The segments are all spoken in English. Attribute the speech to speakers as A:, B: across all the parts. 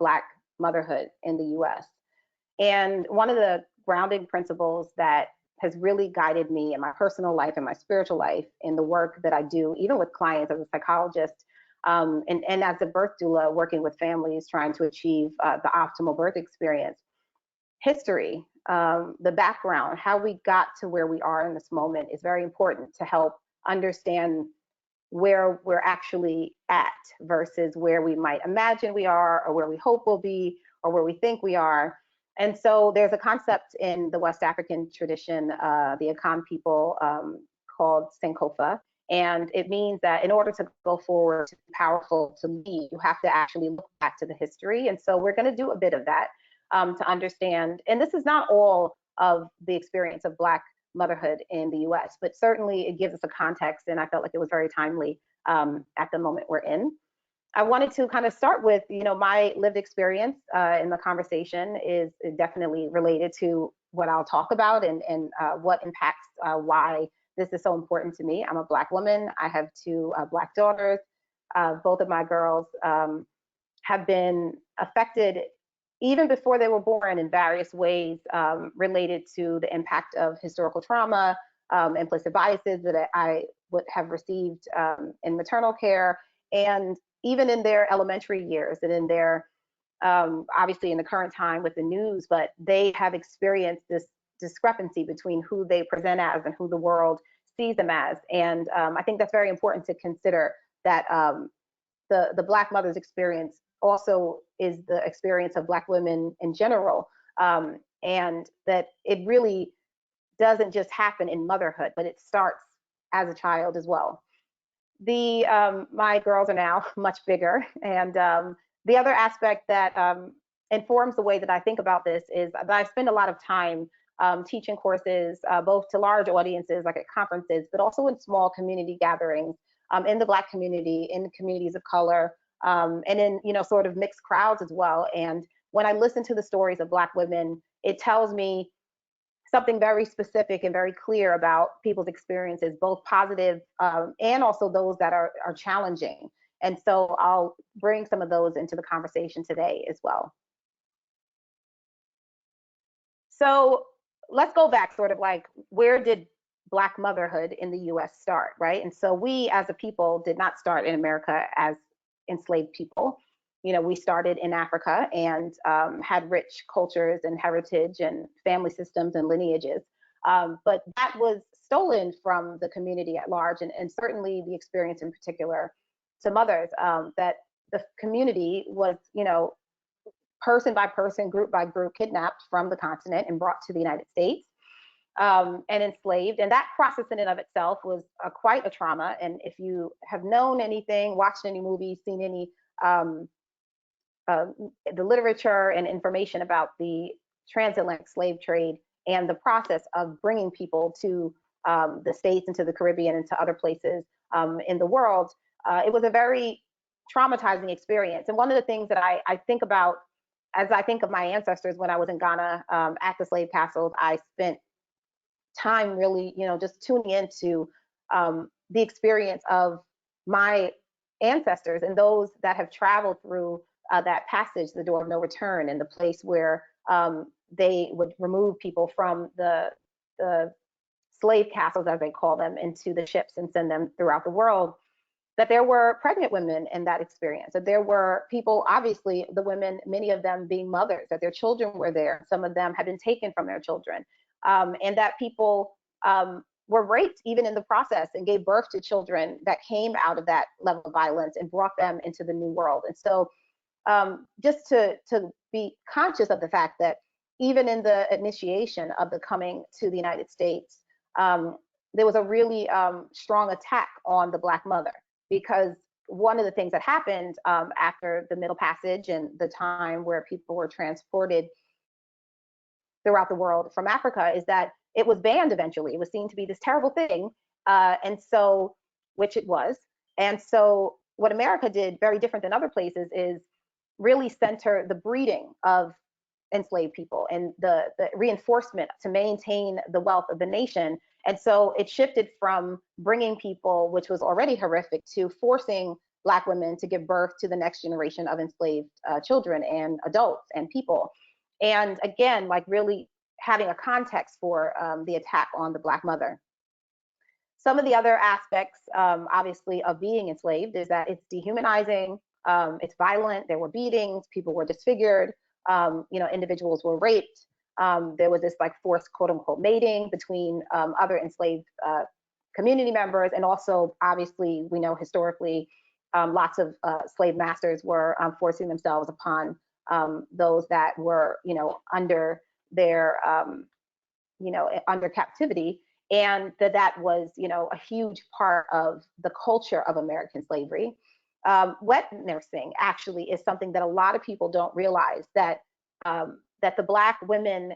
A: Black motherhood in the US. And one of the grounding principles that has really guided me in my personal life and my spiritual life in the work that I do, even with clients as a psychologist, and as a birth doula, working with families trying to achieve the optimal birth experience. History, the background, how we got to where we are in this moment is very important to help understand where we're actually at versus where we might imagine we are, or where we hope we'll be, or where we think we are. And so there's a concept in the West African tradition, the Akan people, called Sankofa. And it means that in order to go forward, to be powerful, to lead, you have to actually look back to the history. And so we're going to do a bit of that to understand. And this is not all of the experience of Black motherhood in the US, but certainly it gives us a context. And I felt like it was very timely at the moment we're in. I wanted to kind of start with, my lived experience in the conversation is definitely related to what I'll talk about and what impacts why this is so important to me. I'm a Black woman. I have two Black daughters. Both of my girls have been affected even before they were born in various ways related to the impact of historical trauma, implicit biases that I would have received in maternal care, and even in their elementary years and in their, obviously in the current time with the news, but they have experienced this discrepancy between who they present as and who the world sees them as. And I think that's very important to consider, that the Black mother's experience also is the experience of Black women in general, and that it really doesn't just happen in motherhood, but it starts as a child as well. My girls are now much bigger, and the other aspect that informs the way that I think about this is that I spend a lot of time teaching courses, both to large audiences, like at conferences, but also in small community gatherings, in the Black community, in communities of color, and in sort of mixed crowds as well. And when I listen to the stories of Black women, it tells me something very specific and very clear about people's experiences, both positive and also those that are challenging. And so I'll bring some of those into the conversation today as well. So let's go back, sort of like, where did Black motherhood in the US start, right? And so we as a people did not start in America as enslaved people. We started in Africa and had rich cultures and heritage and family systems and lineages. But that was stolen from the community at large, and certainly the experience in particular to mothers, that the community was, person by person, group by group, kidnapped from the continent and brought to the United States and enslaved. And that process in and of itself was quite a trauma. And if you have known anything, watched any movies, seen any the literature and information about the transatlantic slave trade and the process of bringing people to the States and to the Caribbean and to other places in the world, it was a very traumatizing experience. And one of the things that I think about as I think of my ancestors when I was in Ghana at the slave castles, I spent time really, just tuning into the experience of my ancestors and those that have traveled through that passage, the door of no return, and the place where they would remove people from the slave castles, as they call them, into the ships and send them throughout the world, that there were pregnant women in that experience, that there were people, obviously the women, many of them being mothers, that their children were there. Some of them had been taken from their children, and that people were raped even in the process and gave birth to children that came out of that level of violence and brought them into the new world. And so just to be conscious of the fact that even in the initiation of the coming to the United States, there was a really strong attack on the Black mother, because one of the things that happened after the Middle Passage and the time where people were transported throughout the world from Africa is that it was banned eventually. It was seen to be this terrible thing, and so, which it was. And so what America did, very different than other places, is really center the breeding of enslaved people and the reinforcement to maintain the wealth of the nation. And so it shifted from bringing people, which was already horrific, to forcing Black women to give birth to the next generation of enslaved children and adults and people. And again, like really having a context for the attack on the Black mother. Some of the other aspects, obviously, of being enslaved is that it's dehumanizing, it's violent. There were beatings, people were disfigured, individuals were raped. There was this like forced quote unquote mating between other enslaved community members, and also obviously we know historically lots of slave masters were forcing themselves upon those that were under their under captivity, and that was a huge part of the culture of American slavery. Wet nursing actually is something that a lot of people don't realize, that that the Black women,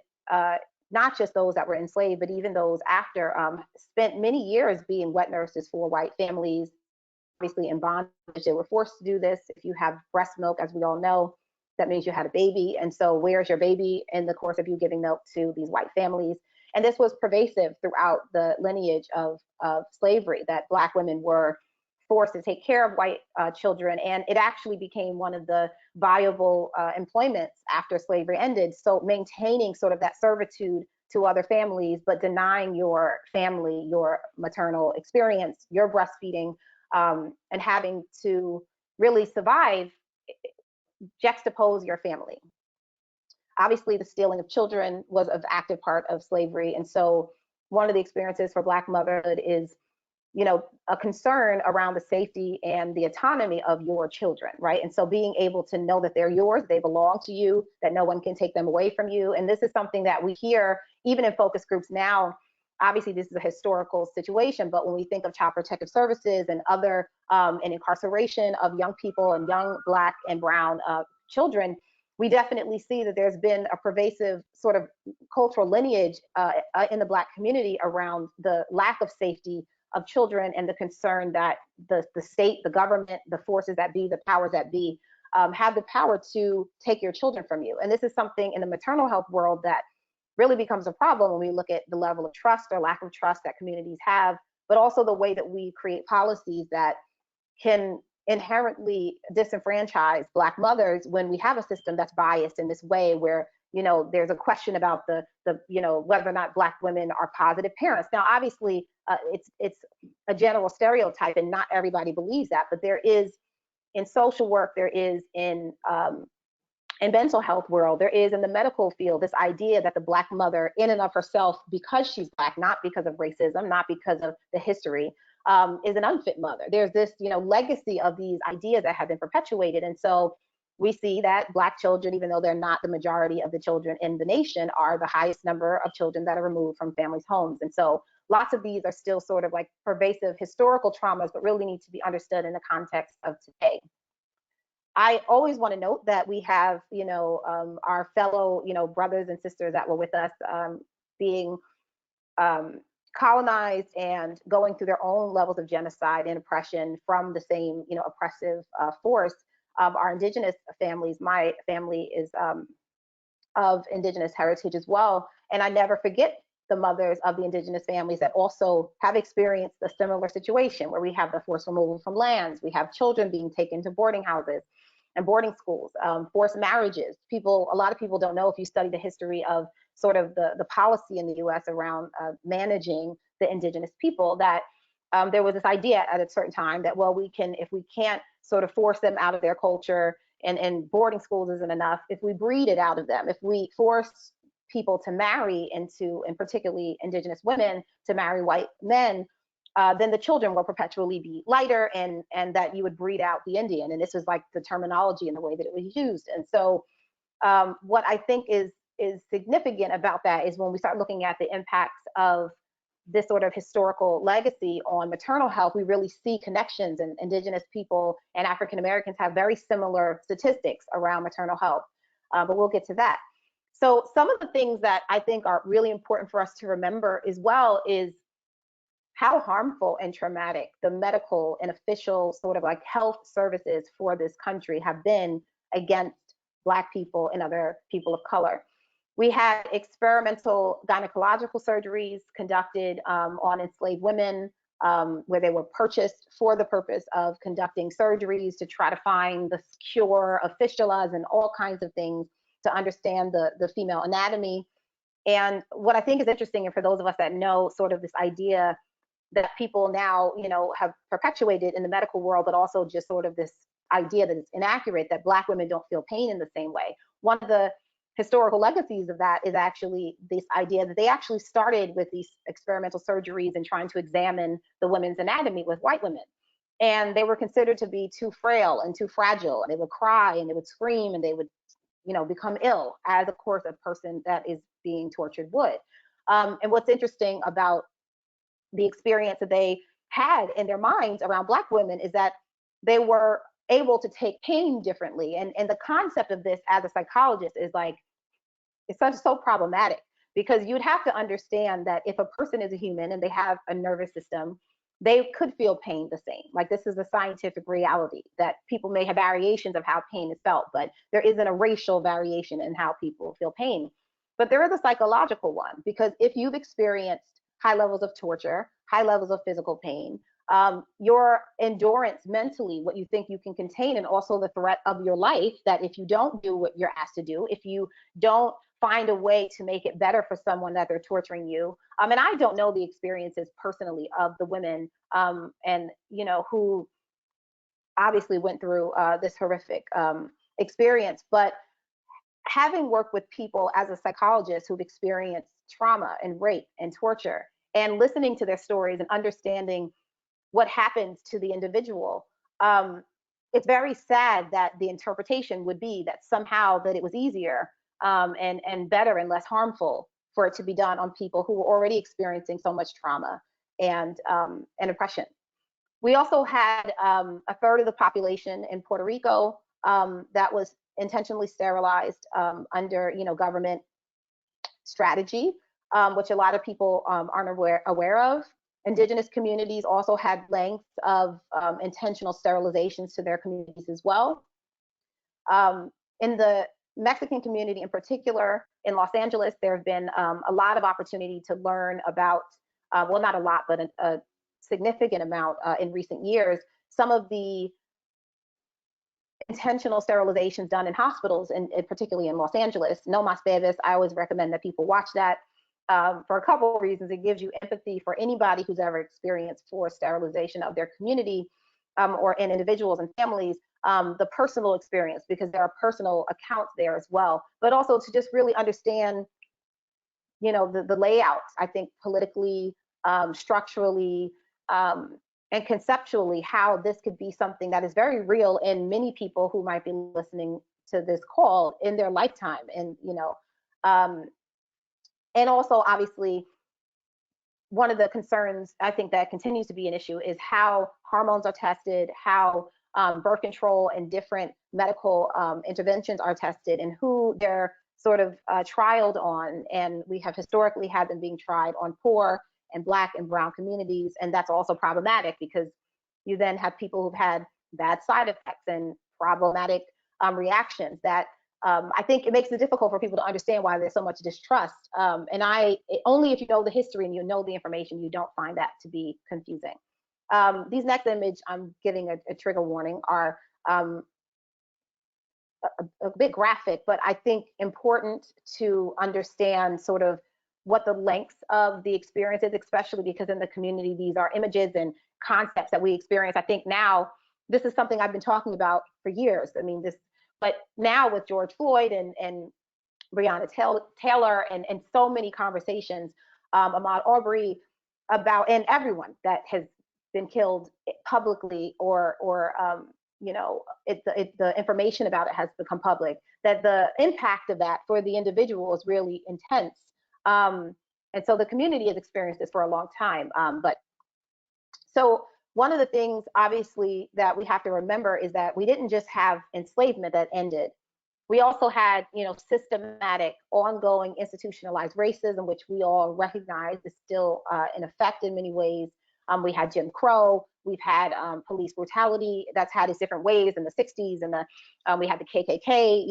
A: not just those that were enslaved, but even those after, spent many years being wet nurses for white families, obviously in bondage. They were forced to do this. If you have breast milk, as we all know, that means you had a baby. And so where's your baby in the course of you giving milk to these white families? And this was pervasive throughout the lineage of slavery, that Black women were forced to take care of white children. And it actually became one of the viable employments after slavery ended. So maintaining sort of that servitude to other families, but denying your family your maternal experience, your breastfeeding, and having to really survive, juxtapose your family. Obviously, the stealing of children was an active part of slavery. And so one of the experiences for Black motherhood is, a concern around the safety and the autonomy of your children, right? And so being able to know that they're yours, they belong to you, that no one can take them away from you. And this is something that we hear even in focus groups now. Obviously, this is a historical situation, but when we think of child protective services and other and incarceration of young people and young Black and brown children, we definitely see that there's been a pervasive sort of cultural lineage in the Black community around the lack of safety of children, and the concern that the state, the government, the forces that be, the powers that be, have the power to take your children from you. And this is something in the maternal health world that really becomes a problem when we look at the level of trust or lack of trust that communities have, but also the way that we create policies that can inherently disenfranchise Black mothers when we have a system that's biased in this way, where there's a question about the whether or not Black women are positive parents. Now, obviously, it's a general stereotype, and not everybody believes that. But there is in social work, there is in mental health world, there is in the medical field, this idea that the Black mother, in and of herself, because she's Black, not because of racism, not because of the history, is an unfit mother. There's this legacy of these ideas that have been perpetuated, and so we see that Black children, even though they're not the majority of the children in the nation, are the highest number of children that are removed from families' homes. And so lots of these are still sort of like pervasive historical traumas, but really need to be understood in the context of today. I always want to note that we have, our fellow, brothers and sisters that were with us being colonized and going through their own levels of genocide and oppression from the same, oppressive force. Our indigenous families, my family is of indigenous heritage as well. And I never forget the mothers of the indigenous families that also have experienced a similar situation, where we have the forced removal from lands, we have children being taken to boarding houses and boarding schools, forced marriages. A lot of people don't know, if you study the history of sort of the policy in the US around managing the indigenous people, that there was this idea at a certain time that, well, if we can't sort of force them out of their culture, and boarding schools isn't enough, if we breed it out of them, if we force people to marry into, and particularly indigenous women, to marry white men, then the children will perpetually be lighter, and that you would breed out the Indian. And this was like the terminology and the way that it was used. And so what I think is significant about that is when we start looking at the impacts of this sort of historical legacy on maternal health, we really see connections, and indigenous people and African Americans have very similar statistics around maternal health, but we'll get to that. So some of the things that I think are really important for us to remember as well is how harmful and traumatic the medical and official sort of like health services for this country have been against Black people and other people of color. We had experimental gynecological surgeries conducted on enslaved women where they were purchased for the purpose of conducting surgeries to try to find the cure of fistulas and all kinds of things to understand the female anatomy. And what I think is interesting, and for those of us that know sort of this idea that people now, have perpetuated in the medical world, but also just sort of this idea that it's inaccurate, that Black women don't feel pain in the same way. One of the historical legacies of that is actually this idea that they actually started with these experimental surgeries and trying to examine the women's anatomy with white women. And they were considered to be too frail and too fragile. And they would cry and they would scream and they would, become ill, as of course a person that is being tortured would. And what's interesting about the experience that they had in their minds around Black women is that they were able to take pain differently. And the concept of this as a psychologist is like, it's so problematic, because you'd have to understand that if a person is a human and they have a nervous system, they could feel pain the same. Like, this is a scientific reality that people may have variations of how pain is felt, but there isn't a racial variation in how people feel pain. But there is a psychological one, because if you've experienced high levels of torture, high levels of physical pain, your endurance mentally, what you think you can contain, and also the threat of your life, that if you don't do what you're asked to do, if you don't find a way to make it better for someone that they're torturing you. And I don't know the experiences personally of the women, and, who obviously went through this horrific experience, but having worked with people as a psychologist who've experienced trauma and rape and torture, and listening to their stories and understanding what happens to the individual, it's very sad that the interpretation would be that somehow that it was easier and better and less harmful for it to be done on people who were already experiencing so much trauma and oppression. We also had a third of the population in Puerto Rico that was intentionally sterilized under, government strategy, which a lot of people aren't aware of. Indigenous communities also had lengths of intentional sterilizations to their communities as well. In the Mexican community in particular, in Los Angeles, there have been a lot of opportunity to learn about, well, not a lot, but a significant amount in recent years, some of the intentional sterilizations done in hospitals, and particularly in Los Angeles. No Mas Bebes, I always recommend that people watch that for a couple of reasons. It gives you empathy for anybody who's ever experienced forced sterilization of their community or in individuals and families, the personal experience, because there are personal accounts there as well, but also to just really understand, the layouts, I think politically, structurally, and conceptually, how this could be something that is very real in many people who might be listening to this call in their lifetime. And, and also obviously, one of the concerns I think that continues to be an issue is how hormones are tested, how birth control and different medical interventions are tested, and who they're sort of trialed on. And we have historically had them being tried on poor and Black and brown communities. And that's also problematic, because you then have people who've had bad side effects and problematic reactions that I think it makes it difficult for people to understand why there's so much distrust. And only if you know the history and you know the information, you don't find that to be confusing. These next image, I'm giving a trigger warning, are a bit graphic, but I think important to understand sort of what the lengths of the experience is, especially because in the community, these are images and concepts that we experience. I think now this is something I've been talking about for years. I mean, but now with George Floyd and Breonna Taylor and so many conversations, Ahmaud Arbery, and everyone that has been killed publicly or the information about it has become public, that the impact of that for the individual is really intense. And so the community has experienced this for a long time. So one of the things, obviously, that we have to remember is that we didn't just have enslavement that ended. We also had, systematic, ongoing, institutionalized racism, which we all recognize is still in effect in many ways. We had Jim Crow. We've had police brutality that's had its different ways in the 60s, and we had the KKK,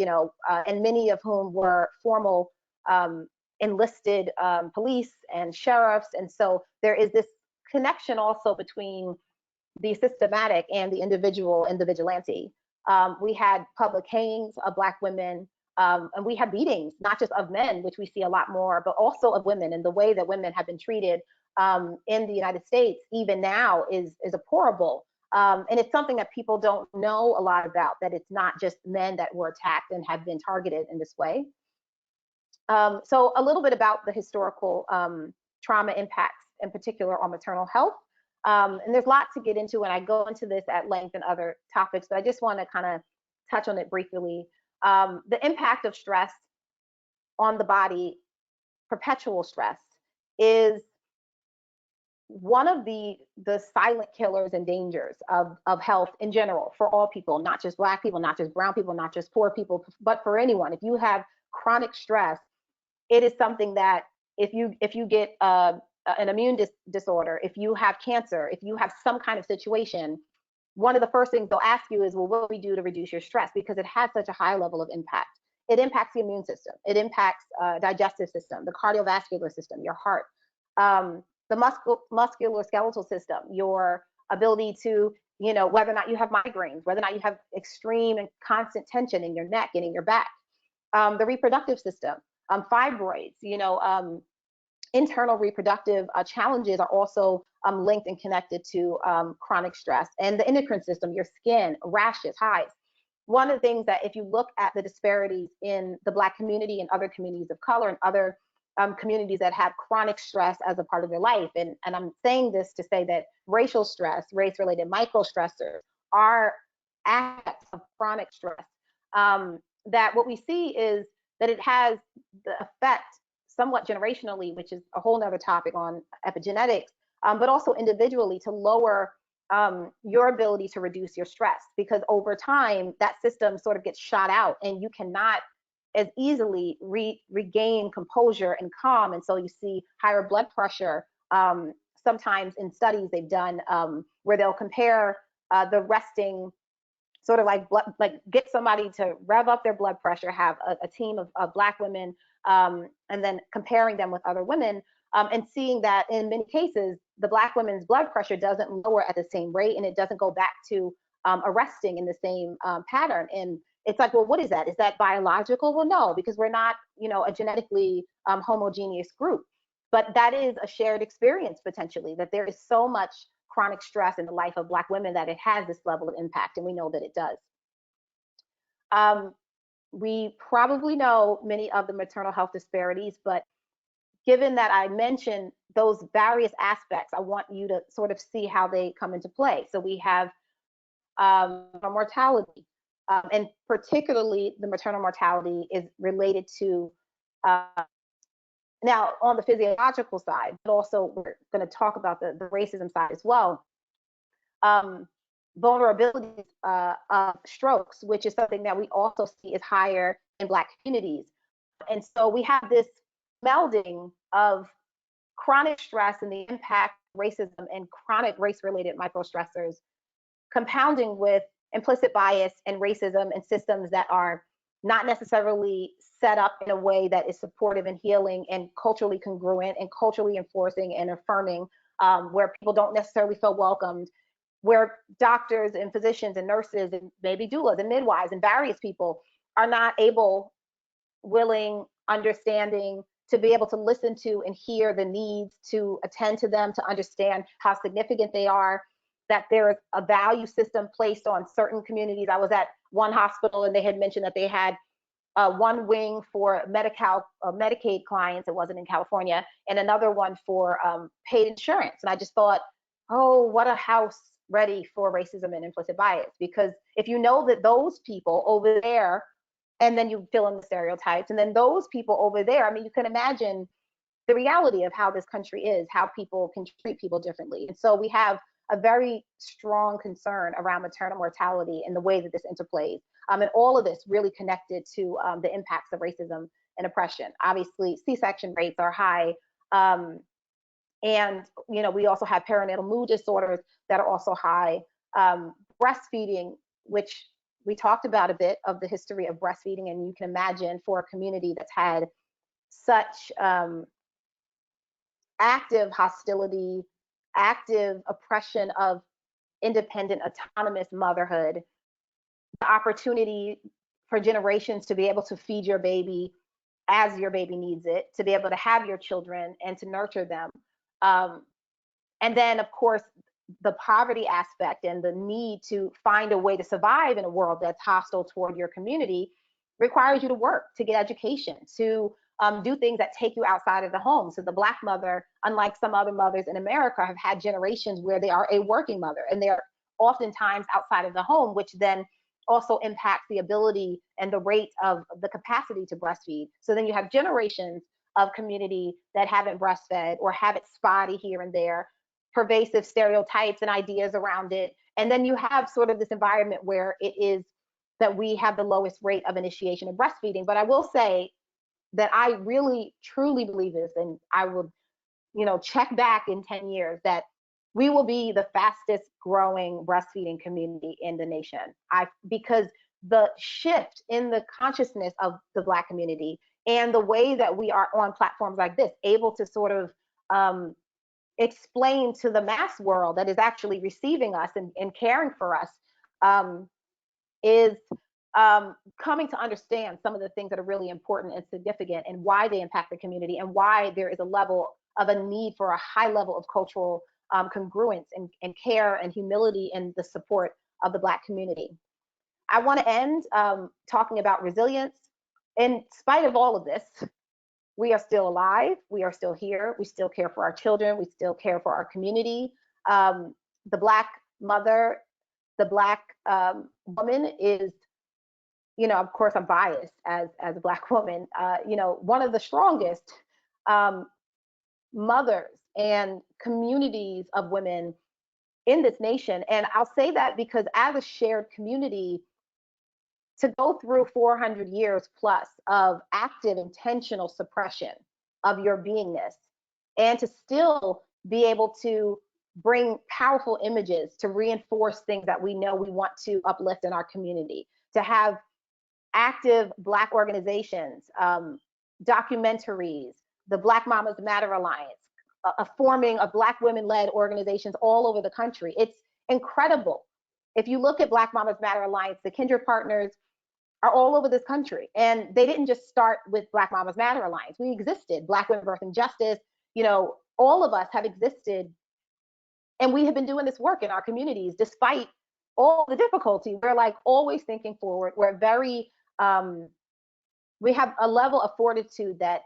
A: and many of whom were formal enlisted police and sheriffs. And so there is this connection also between the systematic and the individual and the vigilante. We had public hangings of Black women, and we had beatings, not just of men, which we see a lot more, but also of women. And the way that women have been treated in the United States, even now, is abhorrible. And it's something that people don't know a lot about, that it's not just men that were attacked and have been targeted in this way. So a little bit about the historical trauma impacts, in particular on maternal health. And there's lots to get into, and I go into this at length in other topics, but I just want to kind of touch on it briefly. The impact of stress on the body, perpetual stress, is one of the silent killers and dangers of health in general for all people, not just Black people, not just brown people, not just poor people, but for anyone. If you have chronic stress, it is something that if you get an immune disorder, if you have cancer, if you have some kind of situation, one of the first things they'll ask you is, well, what do we do to reduce your stress? Because it has such a high level of impact. It impacts the immune system. It impacts digestive system, the cardiovascular system, your heart, the musculoskeletal system, your ability to, whether or not you have migraines, whether or not you have extreme and constant tension in your neck and in your back, the reproductive system, fibroids, internal reproductive challenges are also linked and connected to chronic stress, and the endocrine system, your skin, rashes, hives. One of the things that, if you look at the disparities in the Black community and other communities of color and other communities that have chronic stress as a part of their life, and I'm saying this to say that racial stress, race-related micro-stressors are aspects of chronic stress, that what we see is that it has the effect somewhat generationally, which is a whole nother topic on epigenetics, but also individually to lower your ability to reduce your stress, because over time that system sort of gets shot out and you cannot as easily regain composure and calm. And so you see higher blood pressure. Sometimes in studies they've done where they'll compare the resting, sort of like get somebody to rev up their blood pressure, have a team of Black women, and then comparing them with other women, and seeing that in many cases, the Black women's blood pressure doesn't lower at the same rate, and it doesn't go back to arresting in the same pattern. And it's like, well, what is that? Is that biological? Well, no, because we're not, a genetically homogeneous group. But that is a shared experience, potentially, that there is so much chronic stress in the life of Black women that it has this level of impact, and we know that it does. We probably know many of the maternal health disparities, but given that I mentioned those various aspects, I want you to sort of see how they come into play. So we have mortality, and particularly the maternal mortality is related to, now on the physiological side, but also we're going to talk about the racism side as well. Vulnerabilities of strokes, which is something that we also see is higher in Black communities. And so we have this melding of chronic stress and the impact of racism and chronic race-related microstressors, compounding with implicit bias and racism and systems that are not necessarily set up in a way that is supportive and healing and culturally congruent and culturally enforcing and affirming, where people don't necessarily feel welcomed, where doctors and physicians and nurses and maybe doulas and midwives and various people are not able, willing, understanding to be able to listen to and hear the needs, to attend to them, to understand how significant they are, that there is a value system placed on certain communities. I was at one hospital and they had mentioned that they had one wing for Medicaid clients, it wasn't in California, and another one for paid insurance. And I just thought, oh, what a house ready for racism and implicit bias. Because if you know that those people over there, and then you fill in the stereotypes, and then those people over there, I mean, you can imagine the reality of how this country is, how people can treat people differently. And so we have a very strong concern around maternal mortality and the way that this interplays. And all of this really connected to the impacts of racism and oppression. Obviously, C-section rates are high. And, we also have perinatal mood disorders that are also high. Breastfeeding, which we talked about a bit of the history of breastfeeding, and you can imagine for a community that's had such active hostility, active oppression of independent, autonomous motherhood, the opportunity for generations to be able to feed your baby as your baby needs it, to be able to have your children and to nurture them. Um, and then, of course, the poverty aspect and the need to find a way to survive in a world that's hostile toward your community requires you to work, to get education, to do things that take you outside of the home. So the Black mother, unlike some other mothers in America, have had generations where they are a working mother and they're oftentimes outside of the home, which then also impacts the ability and the rate of the capacity to breastfeed. So then you have generations of community that haven't breastfed or have it spotty here and there, pervasive stereotypes and ideas around it. And then you have sort of this environment where it is that we have the lowest rate of initiation of breastfeeding. But I will say that I really truly believe this, and I will, check back in 10 years that we will be the fastest growing breastfeeding community in the nation. Because the shift in the consciousness of the Black community and the way that we are on platforms like this, able to sort of explain to the mass world that is actually receiving us and caring for us, is coming to understand some of the things that are really important and significant and why they impact the community and why there is a level of a need for a high level of cultural congruence and care and humility and the support of the Black community. I want to end talking about resilience. In spite of all of this, we are still alive. We are still here. We still care for our children. We still care for our community. The Black mother, the Black woman is, of course, I'm biased as a Black woman, one of the strongest mothers and communities of women in this nation. And I'll say that because as a shared community, to go through 400 years plus of active, intentional suppression of your beingness, and to still be able to bring powerful images to reinforce things that we know we want to uplift in our community, to have active Black organizations, documentaries, the Black Mamas Matter Alliance, a forming of Black women-led organizations all over the country. It's incredible. If you look at Black Mamas Matter Alliance, the Kindred Partners are all over this country. And they didn't just start with Black Mamas Matter Alliance. We existed, Black Women Birth and Justice, all of us have existed. And we have been doing this work in our communities despite all the difficulty. We're like always thinking forward. We're very, we have a level of fortitude that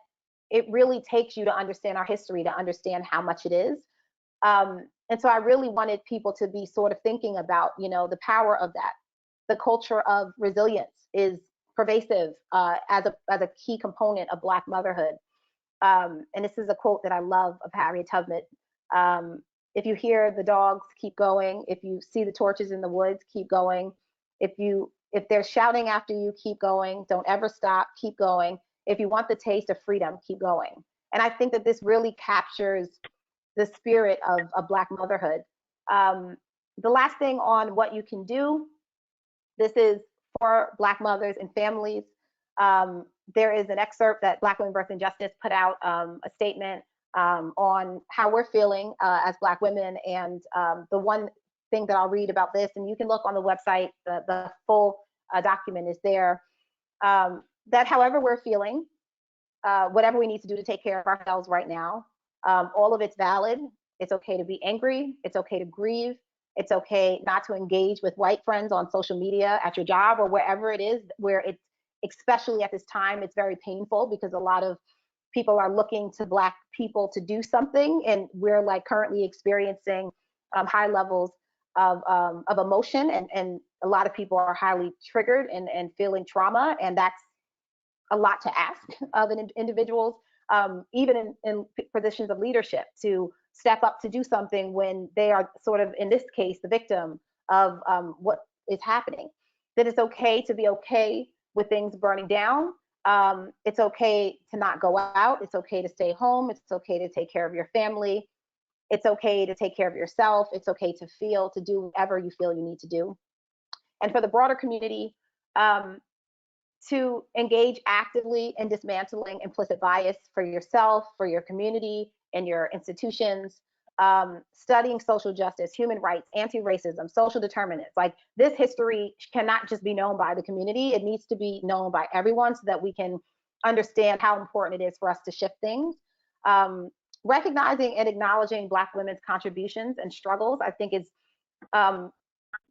A: it really takes you to understand our history, to understand how much it is. And so I really wanted people to be sort of thinking about, the power of that. The culture of resilience is pervasive as a key component of Black motherhood. And this is a quote that I love of Harriet Tubman. If you hear the dogs, keep going. If you see the torches in the woods, keep going. If they're shouting after you, keep going. Don't ever stop, keep going. If you want the taste of freedom, keep going. And I think that this really captures the spirit of Black motherhood. The last thing on what you can do, this is for Black mothers and families. There is an excerpt that Black Women Birth and Justice put out, a statement on how we're feeling as Black women. And the one thing that I'll read about this, and you can look on the website, the full document is there, that however we're feeling, whatever we need to do to take care of ourselves right now, all of it's valid. It's okay to be angry. It's okay to grieve. It's okay not to engage with white friends on social media, at your job, or wherever it is, where it's, especially at this time, it's very painful because a lot of people are looking to Black people to do something. And we're like currently experiencing high levels of emotion, and a lot of people are highly triggered and feeling trauma. And that's a lot to ask of individuals, even in positions of leadership, to step up to do something when they are sort of, in this case, the victim of what is happening. That it's okay to be okay with things burning down. It's okay to not go out. It's okay to stay home. It's okay to take care of your family. It's okay to take care of yourself. It's okay to feel, to do whatever you feel you need to do. And for the broader community, to engage actively in dismantling implicit bias for yourself, for your community, and your institutions. studying social justice, human rights, anti-racism, social determinants. Like, this history cannot just be known by the community. It needs to be known by everyone so that we can understand how important it is for us to shift things. Recognizing and acknowledging Black women's contributions and struggles, I think, is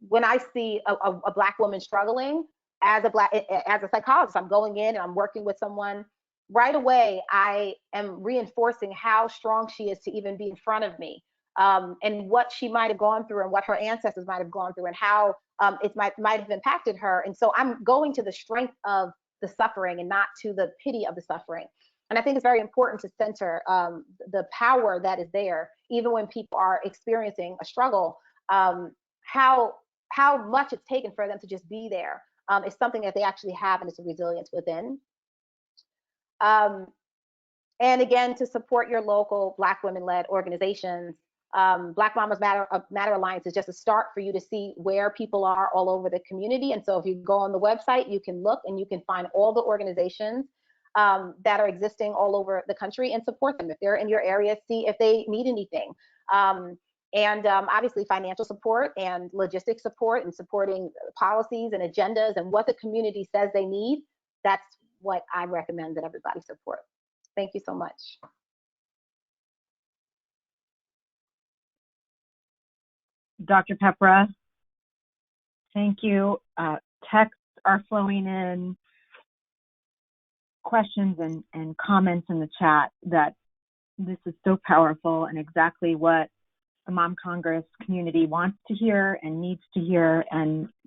A: when I see a Black woman struggling, as a psychologist, I'm going in and I'm working with someone. Right away, I am reinforcing how strong she is to even be in front of me, and what she might have gone through, and what her ancestors might have gone through, and how it might have impacted her. And so I'm going to the strength of the suffering and not to the pity of the suffering. And I think it's very important to center the power that is there, even when people are experiencing a struggle. How much it's taken for them to just be there is something that they actually have, and it's a resilience within. And again, to support your local Black women-led organizations. Black Mamas Matter Alliance is just a start for you to see where people are all over the community. And so if you go on the website, you can look and you can find all the organizations that are existing all over the country and support them. If they're in your area, see if they need anything. And obviously financial support and logistic support and supporting policies and agendas and what the community says they need. That's what I recommend that everybody support. Thank you so much.
B: Dr. Peprah, thank you. Texts are flowing in, questions and comments in the chat that this is so powerful and exactly what the Mom Congress community wants to hear and needs to hear. And